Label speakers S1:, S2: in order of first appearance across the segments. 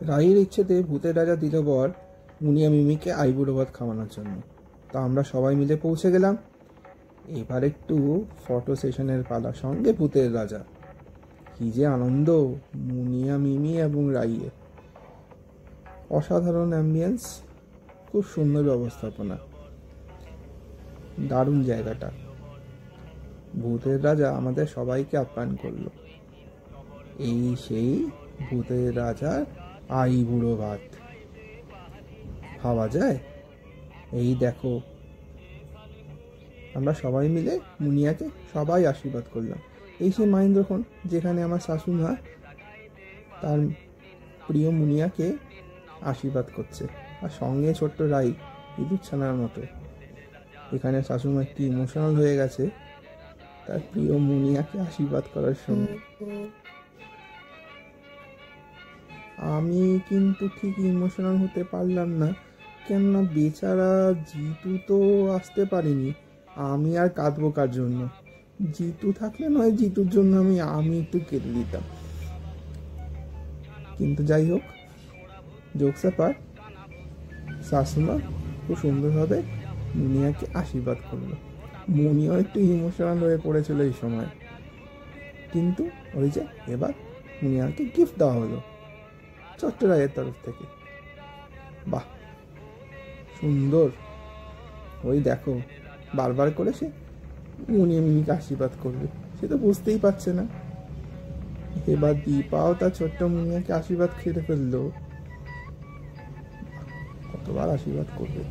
S1: রাহির ইচ্ছেতে ভূতের রাজা দিল বর মুনিয়া মিমিকে আইবুড়ো ভাত খাওয়ানোর জন্য। তা আমরা সবাই মিলে পৌঁছে গেলাম। এবার একটু ফটো সেশনের পালা, সঙ্গে ভূতের রাজা। কি যে আনন্দ! মুনিয়া মিমি এবং রাইয়ে, অসাধারণ অ্যাম্বিয়েন্স, খুব সুন্দর ব্যবস্থাপনা, দারুণ জায়গাটা। ভূতের রাজা আমাদের সবাইকে আপ্যায়ন করলো। এই সেই ভূতের রাজার আইবুড়ো ভাত, ভাবা যায়? এই দেখো, আমরা সবাই মিলে মুনিয়াকে সবাই আশীর্বাদ করলাম। এই সেই মহেন্দ্রক্ষণ যেখানে আমার শাশুমা তার প্রিয় মুনিয়াকে আশীর্বাদ করছে, আর সঙ্গে ছোট্ট রাই ইঁদুর ছানার মতো। এখানে শাশুমা একটু ইমোশনাল হয়ে গেছে তার প্রিয় মুনিয়াকে আশীর্বাদ করার সময়। আমি কিন্তু ঠিক ইমোশনাল হতে পারলাম না, কেননা বেচারা জিতু তো আসতে পারিনি। আমি আর কাঁদবো কার জন্য? জিতু থাকলে নয় জিতুর জন্য আমি একটু কেঁদে দিতাম। কিন্তু যাই হোক, জোকস অ্যাপার্ট, শাশুমা খুব সুন্দরভাবে মুনিয়াকে আশীর্বাদ করলো। মুনিয়াও একটু ইমোশনাল হয়ে পড়েছিল এই সময়, কিন্তু ওই যে এবার মুনিয়াকে গিফট দেওয়া হলো ছোট্ট রায়ের তরফ থেকে। বাহ, সুন্দর! ওই দেখো, বারবার করে সে মুনিয়া মিমিকে আশীর্বাদ করবে, সে তো বুঝতেই পারছে না। এবার দীপাও তার ছোট্ট মুনিয়াকে আশীর্বাদ খেতে ফেললো। কতবার আশীর্বাদ করবে,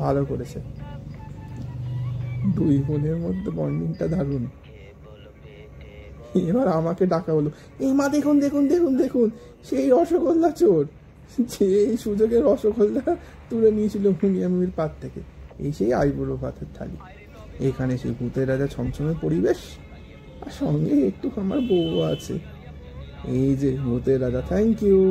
S1: ভালো করেছে। দুই বোনের মধ্যে বন্ডিংটা দারুণ। এবার আমাকে ডাকা হলো, এই মা দেখুন দেখুন দেখুন দেখুন, সেই রসগোল্লা চোর, যে এই সুযোগে রসগোল্লা তুলে নিয়েছিল মুনিয়া মিমির পাত থেকে। এই সেই আইবুড়ো ভাতের থালি। এখানে সেই ভূতের রাজা ছমছমে পরিবেশ, আর সঙ্গে একটু আমার বউ আছে। এই যে ভূতের রাজা, থ্যাংক ইউ।